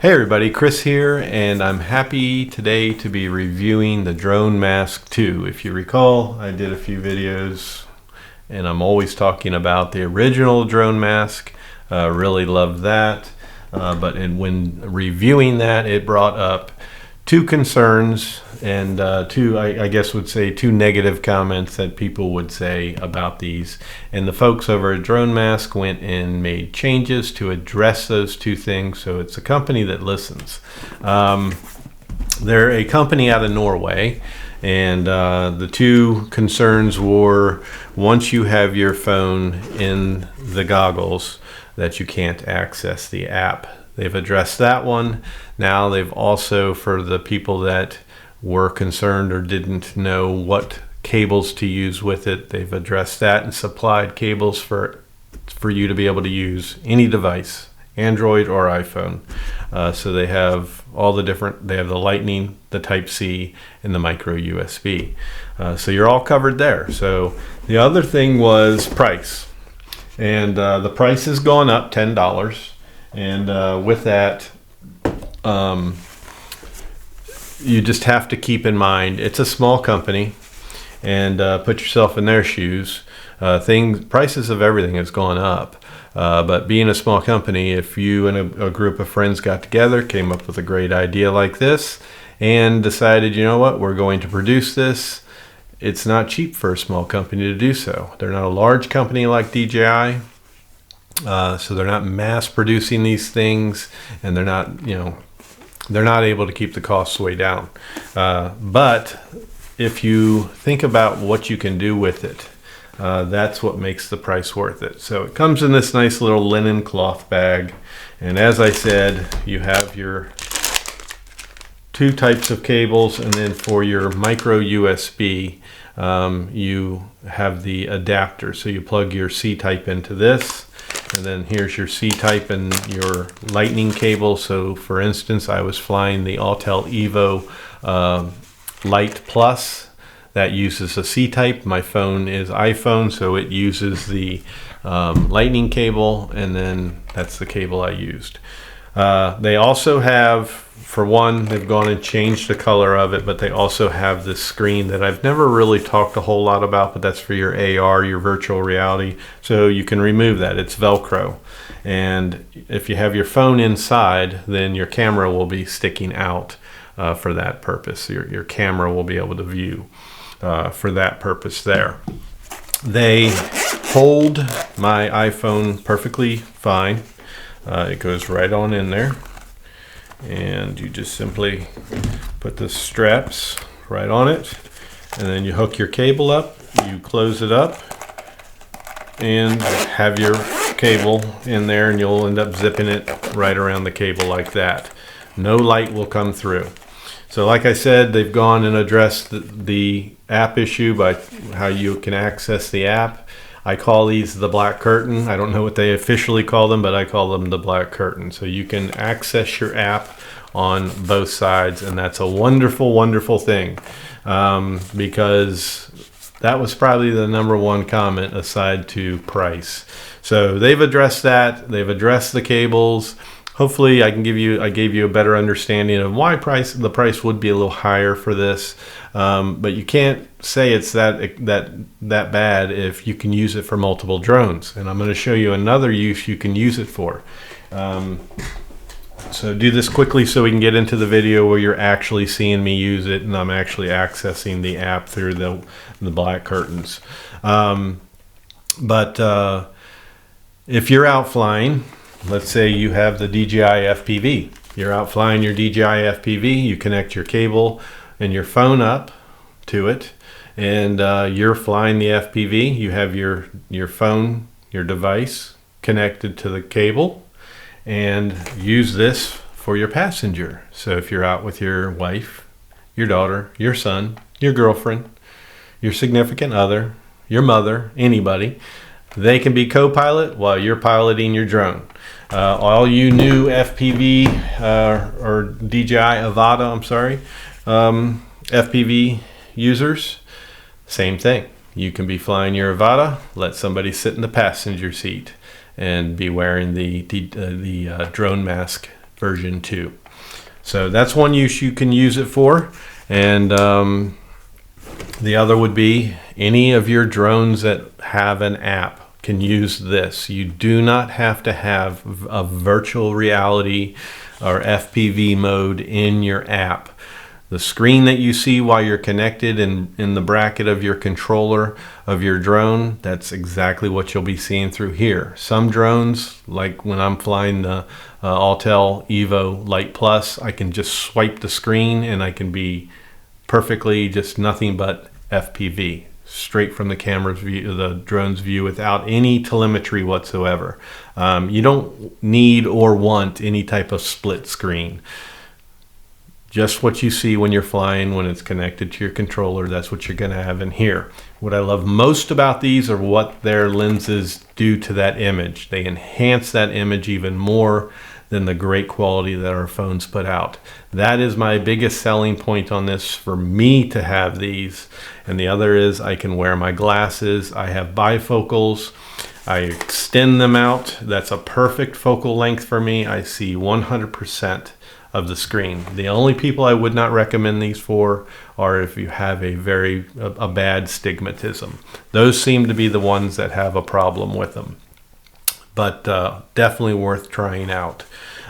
Hey everybody, Chris here, and I'm happy today to be reviewing the DroneMask 2. If you recall, I did a few videos and I'm always talking about the original DroneMask. Really loved that, but when reviewing that, it brought up two concerns and two, I guess would say two negative comments that people would say about these. And the folks over at DroneMask went and made changes to address those two things. So it's a company that listens. They're a company out of Norway, and the two concerns were, once you have your phone in the goggles, that you can't access the app. They've addressed that one. Now they've also, for the people that were concerned or didn't know what cables to use with it, they've addressed that and supplied cables for you to be able to use any device, Android or iPhone. So they have all the different, they have the Lightning, the Type-C, and the micro USB. So you're all covered there. So the other thing was price. And the price has gone up $10. And with that, you just have to keep in mind it's a small company, and put yourself in their shoes. Prices of everything has gone up, but being a small company, if you and a group of friends got together, came up with a great idea like this, and decided, you know what, we're going to produce this, it's not cheap for a small company to do so. They're not a large company like DJI. So they're not mass producing these things, and they're not, they're not able to keep the costs way down. But if you think about what you can do with it, that's what makes the price worth it. So it comes in this nice little linen cloth bag. And as I said, you have your two types of cables, and then for your micro USB, you have the adapter. So you plug your C-type into this, and then here's your C-type and your lightning cable. So for instance, I was flying the Autel Evo Lite Plus. That uses a C-type. My phone is iPhone, so it uses the lightning cable, and then that's the cable I used. They also have, for one, they've gone and changed the color of it, but they also have this screen that I've never really talked a whole lot about, but that's for your AR, your virtual reality. So you can remove that. It's Velcro. And if you have your phone inside, then your camera will be sticking out for that purpose. Your camera will be able to view for that purpose there. They hold my iPhone perfectly fine. It goes right on in there, and you just simply put the straps right on it, and then you hook your cable up, you close it up, and have your cable in there, and you'll end up zipping it right around the cable like that. No light will come through. So like I said, they've gone and addressed the app issue by how you can access the app. I call these the black curtain. I don't know what they officially call them, but I call them the black curtain. So you can access your app on both sides, and that's a wonderful, wonderful thing, because that was probably the number one comment aside to price. So they've addressed that. They've addressed the cables. Hopefully I gave you a better understanding of why the price would be a little higher for this. But you can't say it's that bad if you can use it for multiple drones. And I'm going to show you another use you can use it for. So do this quickly so we can get into the video where you're actually seeing me use it, and I'm actually accessing the app through the black curtains. But if you're out flying, let's say you have the DJI FPV. You're out flying your DJI FPV, you connect your cable and your phone up to it, and you're flying the FPV. You have your phone, your device connected to the cable, and use this for your passenger. So if you're out with your wife, your daughter, your son, your girlfriend, your significant other, your mother, anybody, they can be co-pilot while you're piloting your drone. All you new FPV or DJI Avata, FPV users, same thing. You can be flying your Avata, let somebody sit in the passenger seat and be wearing the DroneMask version 2. So that's one use you can use it for. And the other would be any of your drones that have an app can use this. You do not have to have a virtual reality or FPV mode in your app. The screen that you see while you're connected in the bracket of your controller of your drone, that's exactly what you'll be seeing through here. Some drones, like when I'm flying the Autel Evo Lite Plus, I can just swipe the screen and I can be perfectly just nothing but FPV, straight from the camera's view, the drone's view, without any telemetry whatsoever. You don't need or want any type of split screen. Just what you see when you're flying, when it's connected to your controller, that's what you're going to have in here. What I love most about these are what their lenses do to that image. They enhance that image even more than the great quality that our phones put out. That is my biggest selling point on this for me to have these. And the other is I can wear my glasses. I have bifocals. I extend them out. That's a perfect focal length for me. I see 100% of the screen. The only people I would not recommend these for are if you have a bad stigmatism. Those seem to be the ones that have a problem with them. But definitely worth trying out.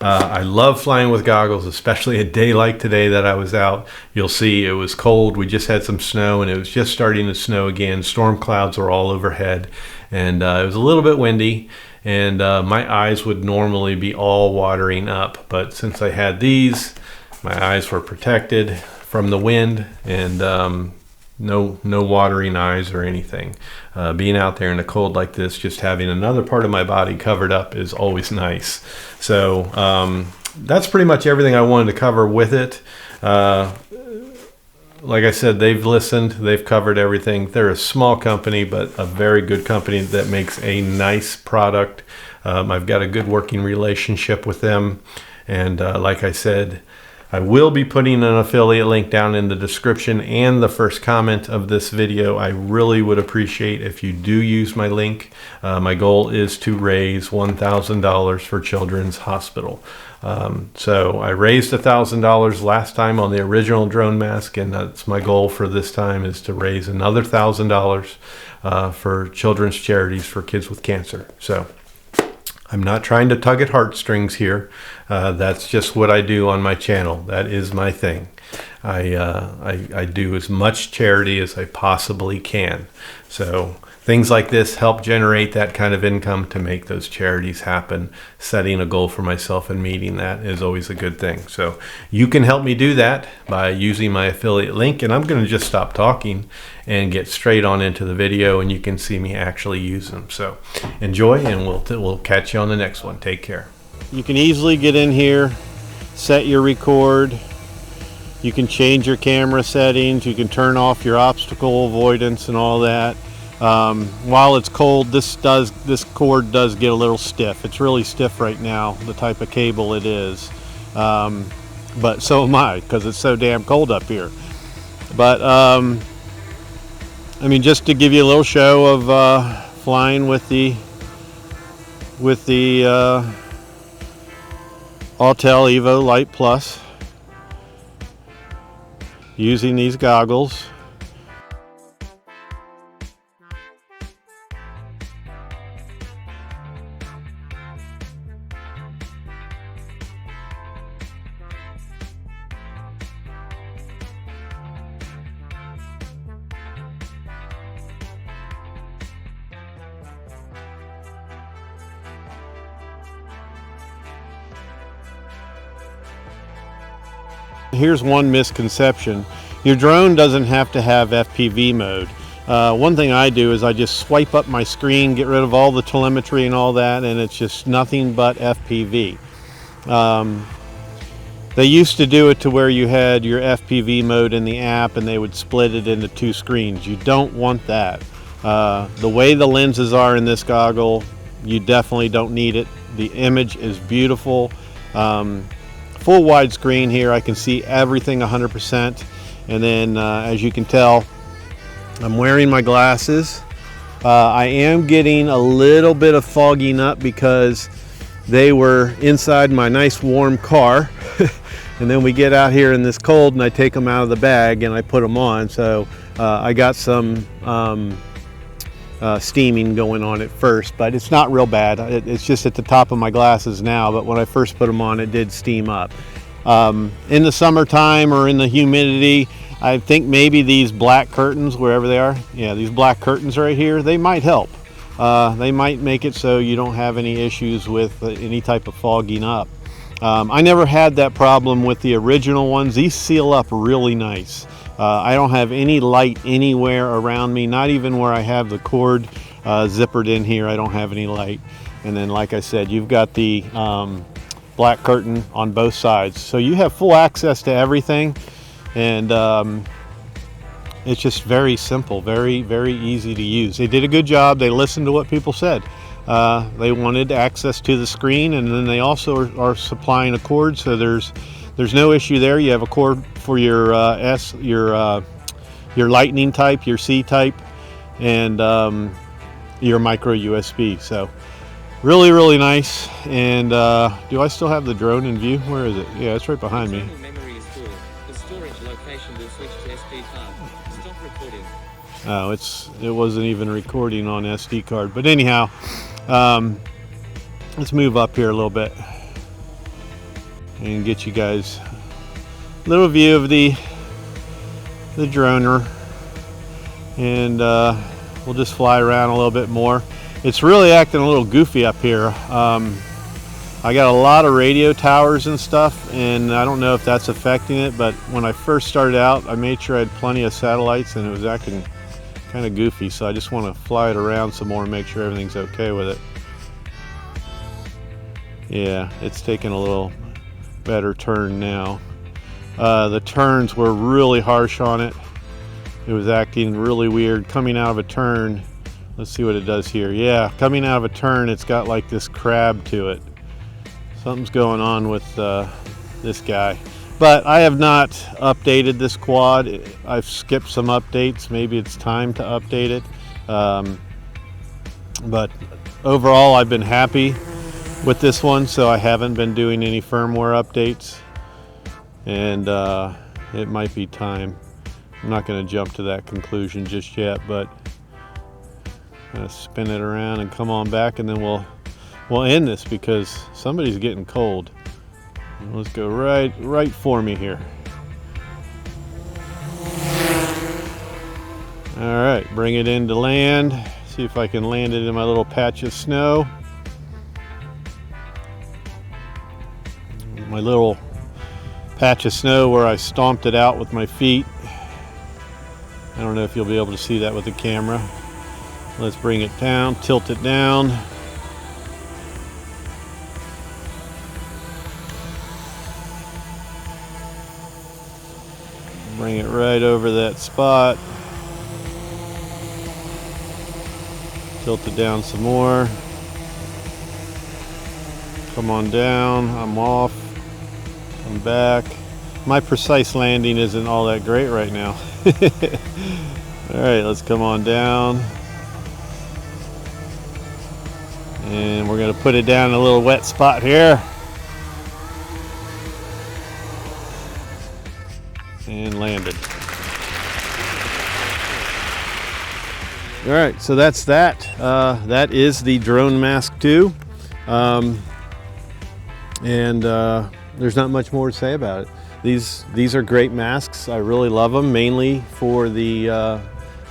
I love flying with goggles, especially a day like today that I was out. You'll see it was cold. We just had some snow and it was just starting to snow again. Storm clouds were all overhead and it was a little bit windy. And my eyes would normally be all watering up, but since I had these, my eyes were protected from the wind and no watering eyes or anything. Being out there in the cold like this, just having another part of my body covered up is always nice. So that's pretty much everything I wanted to cover with it. Like I said, they've listened, they've covered everything. They're a small company, but a very good company that makes a nice product. I've got a good working relationship with them. And like I said, I will be putting an affiliate link down in the description and the first comment of this video. I really would appreciate if you do use my link. My goal is to raise $1,000 for Children's Hospital. So I raised $1,000 last time on the original DroneMask, and that's my goal for this time, is to raise another $1,000 for children's charities for kids with cancer. So I'm not trying to tug at heartstrings here. That's just what I do on my channel. That is my thing. I do as much charity as I possibly can. So things like this help generate that kind of income to make those charities happen. Setting a goal for myself and meeting that is always a good thing. So you can help me do that by using my affiliate link. And I'm going to just stop talking and get straight on into the video, and you can see me actually use them. So enjoy, and we'll catch you on the next one. Take care. You can easily get in here, set your record. You can change your camera settings. You can turn off your obstacle avoidance and all that. While it's cold, this cord does get a little stiff. It's really stiff right now, the type of cable it is. But so am I, because it's so damn cold up here. But I mean, just to give you a little show of flying with the Autel Evo Lite Plus, using these goggles. Here's one misconception. Your drone doesn't have to have FPV mode. One thing I do is I just swipe up my screen, get rid of all the telemetry and all that, and it's just nothing but FPV. They used to do it to where you had your FPV mode in the app and they would split it into two screens. You don't want that. The way the lenses are in this goggle, you definitely don't need it. The image is beautiful. Full widescreen here, I can see everything 100%. And then as you can tell, I'm wearing my glasses. I am getting a little bit of fogging up because they were inside my nice warm car. And then we get out here in this cold and I take them out of the bag and I put them on. So I got some steaming going on at first, but it's not real bad. It's just at the top of my glasses now, but when I first put them on, it did steam up. In the summertime or in the humidity, I think maybe these black curtains, wherever they are, yeah, these black curtains right here, they might help. They might make it so you don't have any issues with any type of fogging up. I never had that problem with the original ones. These seal up really nice. I don't have any light anywhere around me, not even where I have the cord zippered in here. I don't have any light. And then, like I said, you've got the black curtain on both sides. So you have full access to everything. And it's just very simple, very, very easy to use. They did a good job. They listened to what people said. They wanted access to the screen, and then they also are supplying a cord, so there's no issue there. You have a cord for your your Lightning type, your C type, and your micro USB. So really, really nice. And do I still have the drone in view? Where is it? Yeah, it's right behind me. Oh, it wasn't even recording on SD card. But anyhow, let's move up here a little bit and get you guys a little view of the droner. And we'll just fly around a little bit more. It's really acting a little goofy up here. I got a lot of radio towers and stuff, and I don't know if that's affecting it, but when I first started out, I made sure I had plenty of satellites, and it was acting kind of goofy, so I just want to fly it around some more and make sure everything's okay with it. Yeah, it's taking a little better turn now. The turns were really harsh on it. It was acting really weird coming out of a turn. Let's see what it does here. Yeah, coming out of a turn, it's got like this crab to it. Something's going on with this guy. But I have not updated this quad. I've skipped some updates. Maybe it's time to update it. But overall, I've been happy with this one, so I haven't been doing any firmware updates. And it might be time. I'm not going to jump to that conclusion just yet, but I'm going to spin it around and come on back, and then we'll end this because somebody's getting cold. Let's go right for me here. All right, bring it into land. See if I can land it in my little patch of snow. My little patch of snow where I stomped it out with my feet. I don't know if you'll be able to see that with the camera. Let's bring it down, tilt it down. Bring it right over that spot. Tilt it down some more. Come on down. I'm off. I'm back. My precise landing isn't all that great right now. All right, let's come on down. And we're going to put it down in a little wet spot here. And landed. All right, so that's that. That is the DroneMask 2. There's not much more to say about it. These are great masks. I really love them, mainly for the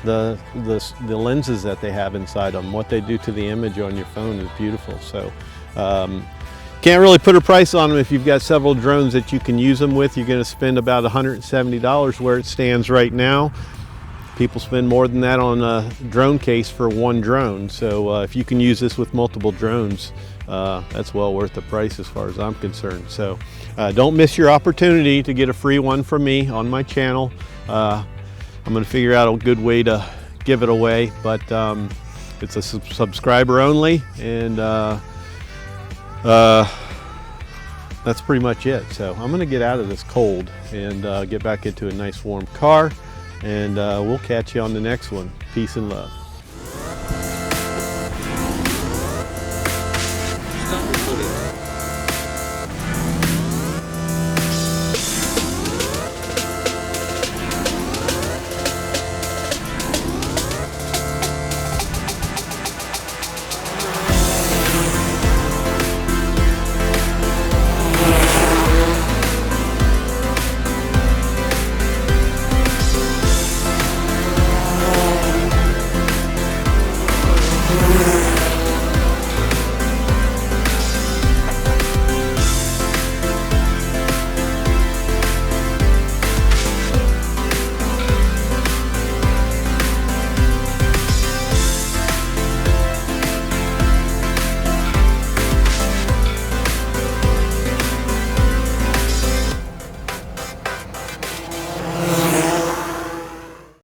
lenses that they have inside them. What they do to the image on your phone is beautiful. So can't really put a price on them. If you've got several drones that you can use them with, you're going to spend about $170 where it stands right now. People spend more than that on a drone case for one drone. So if you can use this with multiple drones, that's well worth the price as far as I'm concerned. So don't miss your opportunity to get a free one from me on my channel. I'm going to figure out a good way to give it away, but it's a subscriber only, and that's pretty much it. So I'm going to get out of this cold and get back into a nice warm car, and we'll catch you on the next one. Peace and love.